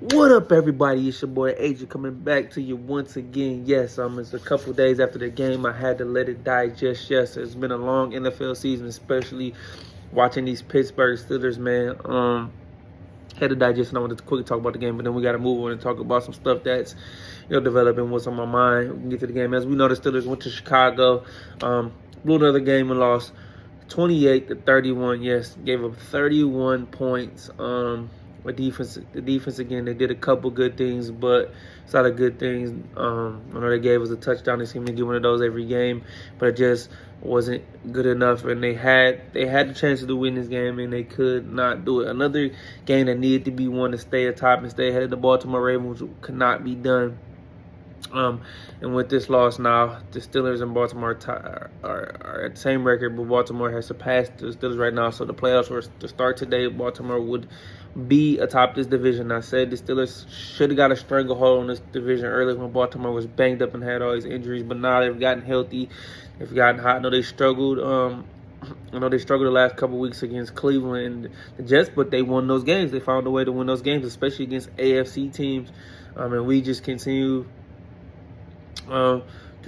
What up, everybody? It's your boy AJ coming back to you once again. Yes, it's a couple days after the game. I had to let it digest. Yes, it's been a long NFL season, especially watching these Pittsburgh Steelers, man. Had to digest, and I wanted to quickly talk about the game, but then we got to move on and talk about some stuff that's developing, what's on my mind. We can get to the game. As we know, the Steelers went to Chicago, blew another game and lost 28-31. Yes, gave up 31 points. The defense again, they did a couple good things, but it's not a good things. I know they gave us a touchdown. They seem to get one of those every game, but it just wasn't good enough. And they had the chance to win this game, and they could not do it. Another game that needed to be won to stay atop and stay ahead of the Baltimore Ravens could not be done. And with this loss now, the Steelers and Baltimore are at the same record, but Baltimore has surpassed the Steelers right now. So the playoffs were to start today. Baltimore would be atop this division. I said the Steelers should have got a stranglehold on this division earlier when Baltimore was banged up and had all these injuries, but now they've gotten healthy. They've gotten hot. I know they struggled. The last couple weeks against Cleveland and the Jets, but they won those games. They found a way to win those games, especially against AFC teams. And we just continue to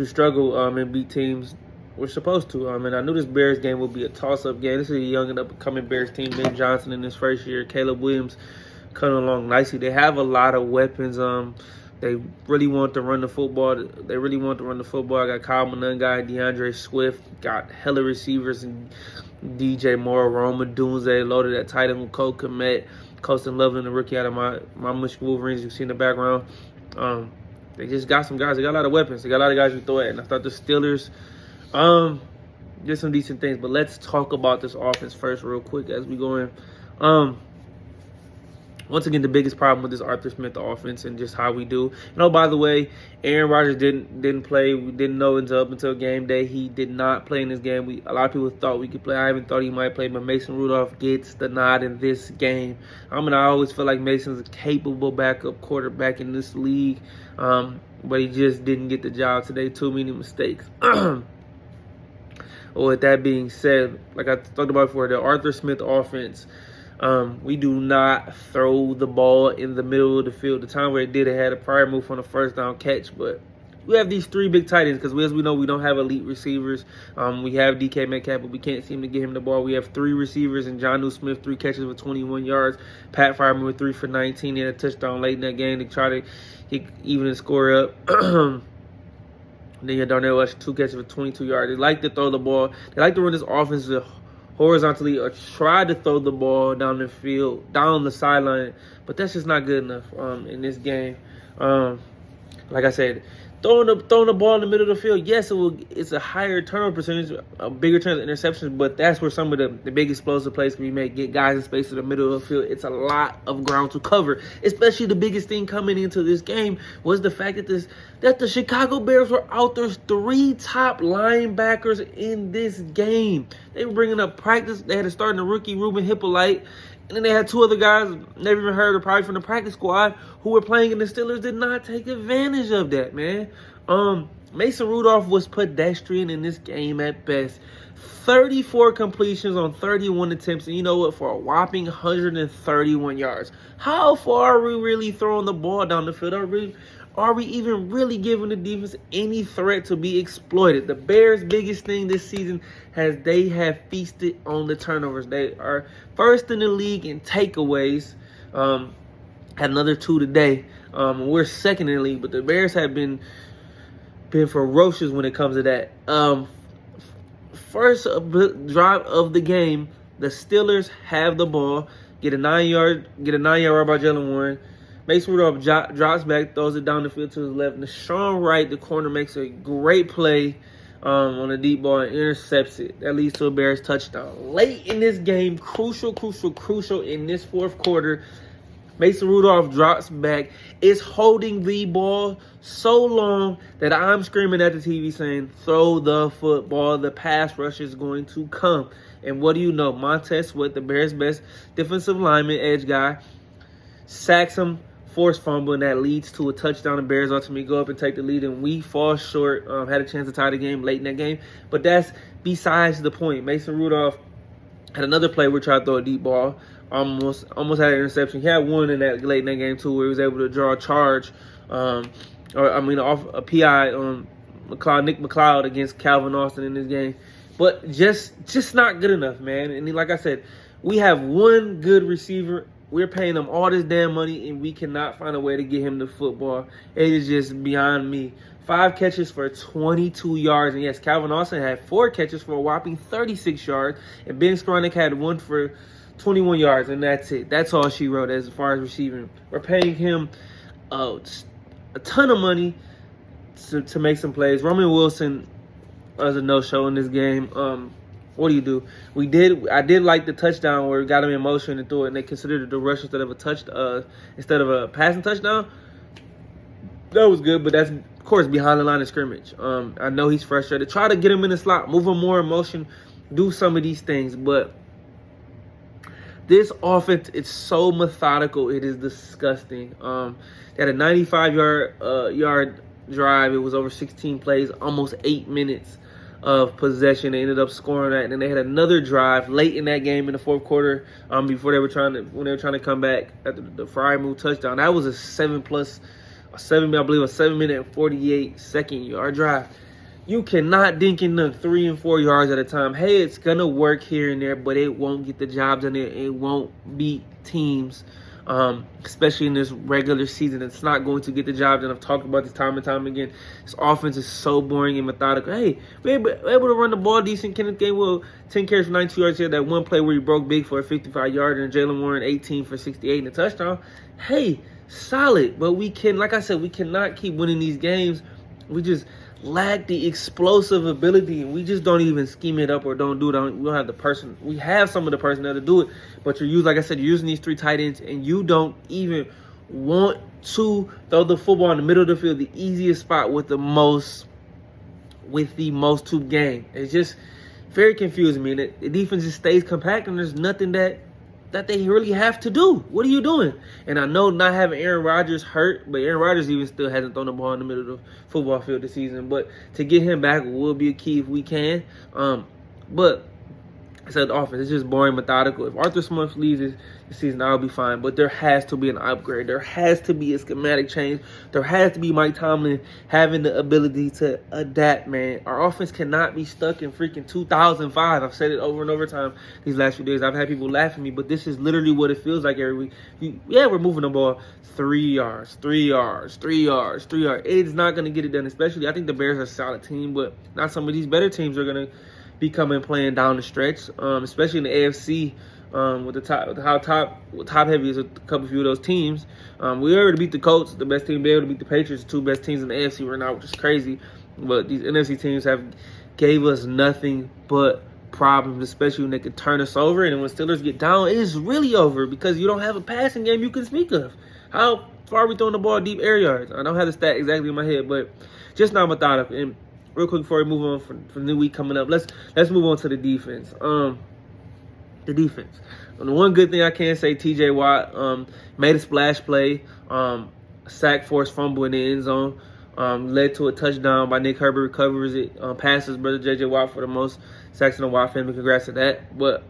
struggle and beat teams we're supposed to. And I knew this Bears game would be a toss-up game. This is a young and up-and-coming Bears team. Ben Johnson in his first year, Caleb Williams coming along nicely. They have a lot of weapons. They really want to run the football. I got Kyle Monangai, DeAndre Swift, got hella receivers, and DJ Moore, Roma Dunze, loaded at tight end with Cole Kmet, Colston Loveland, the rookie out of my Michigan Wolverines you see in the background. They just got some guys. They got a lot of weapons. They got a lot of guys who throw at. And I thought the Steelers did some decent things. But let's talk about this offense first real quick as we go in. Once again, the biggest problem with this Arthur Smith offense and just how we do. By the way, Aaron Rodgers didn't play. We didn't know until game day. He did not play in this game. A lot of people thought we could play. I even thought he might play, but Mason Rudolph gets the nod in this game. I always feel like Mason's a capable backup quarterback in this league, but he just didn't get the job today. Too many mistakes. With that being said, like I talked about before, the Arthur Smith offense, we do not throw the ball in the middle of the field. The time where it did, it had a prior move on a first down catch, but we have these three big tight ends because, as we know, we don't have elite receivers. We have DK Metcalf, but we can't seem to get him the ball. We have three receivers, and Jonnu Smith, 3 catches for 21 yards. Pat Fireman with 3 for 19. He had a touchdown late in that game to try to even the score up. Then you had Darnell West, 2 catches for 22 yards. They like to throw the ball. They like to run this offense horizontally or try to throw the ball down the field, down the sideline, but that's just not good enough in this game. Like I said, throwing the ball in the middle of the field, yes, it's a higher turnover percentage, a bigger chance of interceptions, but that's where some of the big explosive plays can be made. Get guys in space in the middle of the field. It's a lot of ground to cover. Especially the biggest thing coming into this game was the fact that the Chicago Bears were out. There's 3 top linebackers in this game. They were bringing up practice. They had to start in the rookie Ruben Hippolyte. And then they had 2 other guys, never even heard of, probably from the practice squad, who were playing, and the Steelers did not take advantage of that, man. Mason Rudolph was pedestrian in this game at best. 34 completions on 31 attempts, and you know what, for a whopping 131 yards. How far are we really throwing the ball down the field? Are we even really giving the defense any threat to be exploited? The Bears' biggest thing this season they have feasted on the turnovers. They are first in the league in takeaways. Had another 2 today. We're second in the league, but the Bears have been ferocious when it comes to that. First drive of the game, the Steelers have the ball, get a 9-yard run by Jalen Warren. Mason Rudolph drops back, throws it down the field to his left. Deshaun Wright, the corner, makes a great play on a deep ball and intercepts it. That leads to a Bears touchdown. Late in this game, crucial in this fourth quarter, Mason Rudolph drops back, is holding the ball so long that I'm screaming at the TV saying, throw the football, the pass rush is going to come. And what do you know? Montez Sweat, the Bears' best defensive lineman, edge guy, sacks him, forced fumble, and that leads to a touchdown. The Bears ultimately go up and take the lead, and we fall short. Had a chance to tie the game late in that game, but that's besides the point. Mason Rudolph had another play where he tried to throw a deep ball. almost had an interception. He had one in that late in that game too, where he was able to draw a charge, off a PI on Nick McLeod against Calvin Austin in this game. But just not good enough, man. And like I said, we have one good receiver. We're paying him all this damn money, and we cannot find a way to get him the football. It is just beyond me. 5 catches for 22 yards. And yes, Calvin Austin had 4 catches for a whopping 36 yards. And Ben Skowronek had 1 for 21 yards. And that's it. That's all she wrote as far as receiving. We're paying him a ton of money to make some plays. Roman Wilson was a no-show in this game. What do? I did like the touchdown where we got him in motion and threw it, and they considered it a rush instead of a passing touchdown. That was good, but that's, of course, behind the line of scrimmage. I know he's frustrated. Try to get him in the slot, move him more in motion, do some of these things. But this offense, it's so methodical. It is disgusting. They had a 95-yard drive. It was over 16 plays, almost 8 minutes of possession. They ended up scoring that, and then they had another drive late in that game in the fourth quarter. Before they were trying to come back after the Freiermuth touchdown. That was a 7-minute and 48-second yard drive. You cannot dink and dunk 3 and 4 yards at a time. Hey, it's gonna work here and there, but it won't get the job done. It won't beat teams. Especially in this regular season, it's not going to get the job done. I've talked about this time and time again. This offense is so boring and methodical. Hey, we're able to run the ball decent. Kenneth Gainwell, 10 carries for 92 yards. He had that one play where he broke big for a 55-yarder, and Jaylen Warren, 18 for 68 and a touchdown. Hey, solid. But we cannot keep winning these games. We just lack the explosive ability. We just don't even scheme it up or don't do it. We don't have the person. We have some of the personnel to do it, but you're using these 3 tight ends, and you don't even want to throw the football in the middle of the field, the easiest spot with the most to gain. It's just very confusing me. And the defense just stays compact, and there's nothing that they really have to do. What are you doing? And I know not having Aaron Rodgers hurt, but Aaron Rodgers even still hasn't thrown the ball in the middle of the football field this season. But to get him back will be a key if we can. But I said the offense, it's just boring, methodical. If Arthur Smith leaves this season, I'll be fine. But there has to be an upgrade. There has to be a schematic change. There has to be Mike Tomlin having the ability to adapt, man. Our offense cannot be stuck in freaking 2005. I've said it over and over time these last few days. I've had people laugh at me, but this is literally what it feels like every week. We're moving the ball 3 yards, 3 yards, 3 yards, 3 yards. It's not going to get it done, especially I think the Bears are a solid team, but not some of these better teams are going to be coming playing down the stretch, especially in the AFC, with how top heavy is a few of those teams. We already beat the Colts, the best team. They able to beat the Patriots, the 2 best teams in the AFC right now, which is crazy. But these NFC teams have gave us nothing but problems, especially when they can turn us over. And when Steelers get down, it is really over because you don't have a passing game you can speak of. How far are we throwing the ball deep air yards? I don't have the stat exactly in my head, but just not methodical. And real quick before we move on from the new week coming up, let's move on to the defense. The defense. And the one good thing I can say, T.J. Watt made a splash play, sack, forced fumble in the end zone, led to a touchdown by Nick Herbert, recovers it, passes brother J.J. Watt for the most sacks in the Watt family. Congrats to that. But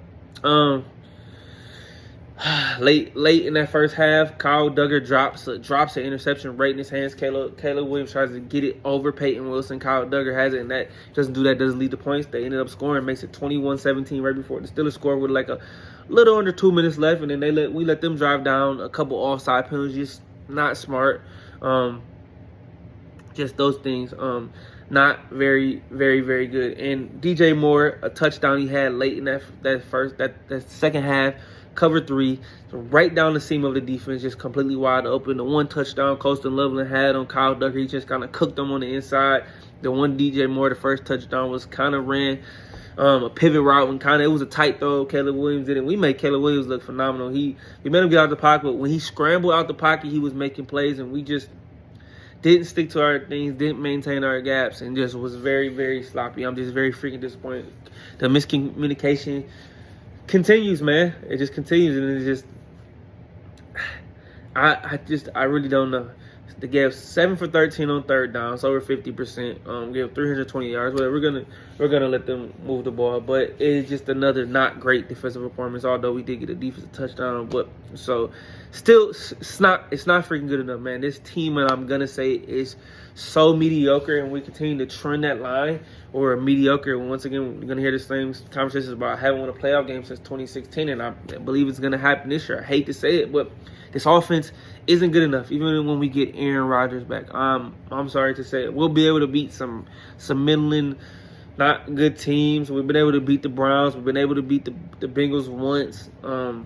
late in that first half, Kyle Duggar drops an interception right in his hands. Caleb Williams tries to get it over Peyton Wilson. Kyle Duggar has it, and that doesn't lead to points. They ended up scoring, makes it 21-17 right before the Steelers scored with like a little under 2 minutes left, and then we let them drive down a couple offside penalties. Just not smart. Just those things. Not very, very, very good. And DJ Moore, a touchdown he had late in that second half. Cover 3, so right down the seam of the defense, just completely wide open. The one touchdown Colston Loveland had on Kyle Duggar, he just kind of cooked them on the inside. The one DJ Moore, the first touchdown, was kind of ran a pivot route and it was a tight throw. Caleb Williams did it. We made Caleb Williams look phenomenal. We made him get out the pocket, but when he scrambled out the pocket, he was making plays, and we just didn't stick to our things, didn't maintain our gaps, and just was very, very sloppy. I'm just very freaking disappointed. The miscommunication continues, man. It just continues, and it's just I really don't know. They gave 7 for 13 on third down, so over 50%. Gave 320 yards. Whatever. We're gonna let them move the ball, but it's just another not great defensive performance. Although we did get a defensive touchdown, but so still, it's not freaking good enough, man. This team, and I'm gonna say, is so mediocre, and we continue to trend that line or mediocre. Once again, we're gonna hear the same conversations about having won a playoff game since 2016, and I believe it's gonna happen this year. I hate to say it, but this offense isn't good enough, even when we get Aaron Rodgers back. I'm sorry to say it. We'll be able to beat some middling, not good teams. We've been able to beat the Browns. We've been able to beat the Bengals once. We're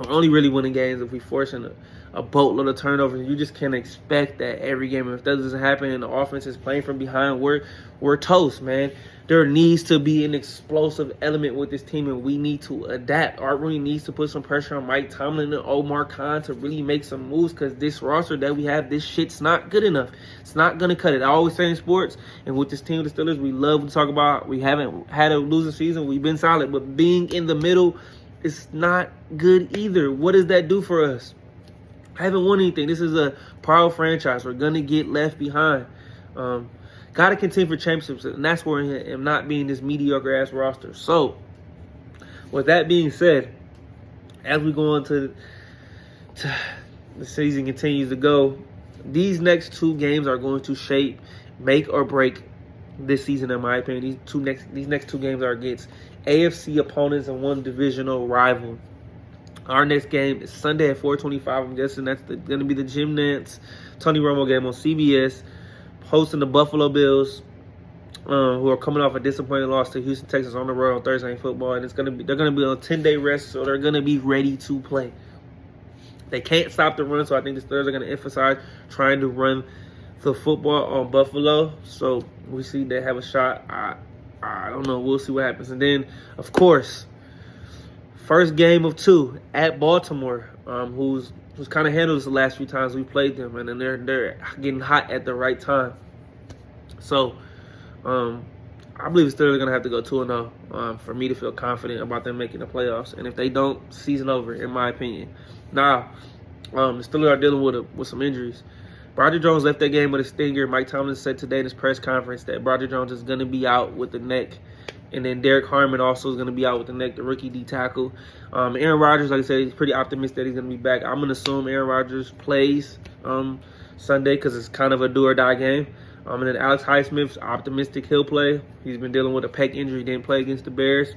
only really winning games if we forcing a boatload of turnovers. You just can't expect that every game. If that doesn't happen and the offense is playing from behind, we're toast, man. There needs to be an explosive element with this team, and we need to adapt. Art Rooney needs to put some pressure on Mike Tomlin and Omar Khan to really make some moves, because this roster that we have, this shit's not good enough. It's not going to cut it. I always say in sports, and with this team, the Steelers, we love to talk about we haven't had a losing season. We've been solid, but being in the middle is not good either. What does that do for us? I haven't won anything. This is a proud franchise. We're going to get left behind. Got to contend for championships, and that's where I am, not being this mediocre-ass roster. So, with that being said, as we go on to the season continues to go, these next two games are going to shape, make or break this season, in my opinion. These next two games are against AFC opponents and one divisional rival. Our next game is Sunday at 4:25. I'm guessing that's going to be the Jim Nantz, Tony Romo game on CBS, hosting the Buffalo Bills, who are coming off a disappointing loss to Houston, Texas on the road on Thursday Night Football, and they're gonna be on a 10-day rest, so they're gonna be ready to play. They can't stop the run, so I think the Steelers are gonna emphasize trying to run the football on Buffalo. So we see they have a shot. I don't know. We'll see what happens. And then, of course, first game of two at Baltimore, who's kind of handled us the last few times we played them, and then they're getting hot at the right time. So, I believe the Steelers are going to have to go 2-0 for me to feel confident about them making the playoffs. And if they don't, season over, in my opinion. Now, the Steelers are dealing with some injuries. Broderick Jones left that game with a stinger. Mike Tomlin said today in his press conference that Broderick Jones is going to be out with the neck. And then Derek Harmon also is going to be out with the neck, the rookie D tackle. Aaron Rodgers, like I said, he's pretty optimistic that he's going to be back. I'm going to assume Aaron Rodgers plays Sunday because it's kind of a do-or-die game. And then Alex Highsmith's optimistic he'll play. He's been dealing with a pec injury. He didn't play against the Bears.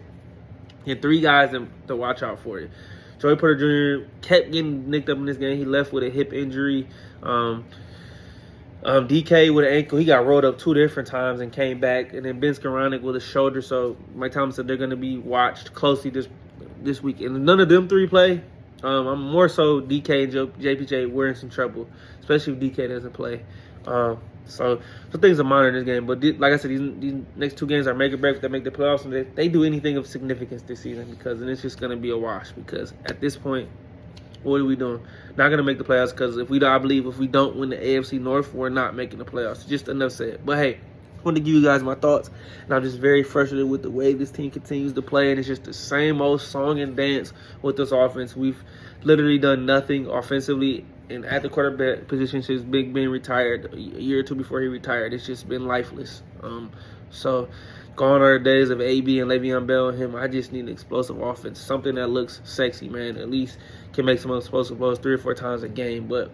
He had three guys to watch out for you. Joey Porter Jr. kept getting nicked up in this game. He left with a hip injury. DK with an ankle. He got rolled up 2 different times and came back. And then Ben Skowronek with a shoulder. So Mike Tomlin said they're going to be watched closely this week. And none of them three play. I'm more so DK and JPJ, we're in some trouble, especially if DK doesn't play. So things are minor in this game. But like I said, these next 2 games are make or break if they make the playoffs. And they do anything of significance this season, because then it's just going to be a wash. Because at this point, what are we doing? Not going to make the playoffs, because I believe if we don't win the AFC North, we're not making the playoffs. Just enough said. But hey, I want to give you guys my thoughts. And I'm just very frustrated with the way this team continues to play. And it's just the same old song and dance with this offense. We've literally done nothing offensively. And at the quarterback position since Big Ben retired, a year or 2 before he retired, it's just been lifeless. So gone are the days of AB and Le'Veon Bell and him. I just need an explosive offense, something that looks sexy, man. At least can make some explosive balls 3 or 4 times a game, but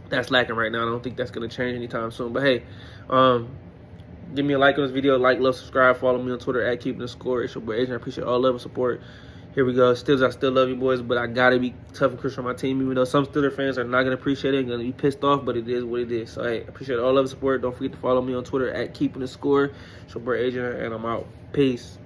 that's lacking right now. I don't think that's going to change anytime soon. But hey, give me a like on this video, like, love, subscribe, follow me on Twitter at Keeping the Score. It's your boy Adrian. I appreciate all love and support. Here we go. Steelers, I still love you boys, but I got to be tough and crucial on my team, even though some Steelers fans are not going to appreciate it and going to be pissed off, but it is what it is. So, hey, I appreciate all love and support. Don't forget to follow me on Twitter at Keeping the Score. It's your boy Adrian, and I'm out. Peace.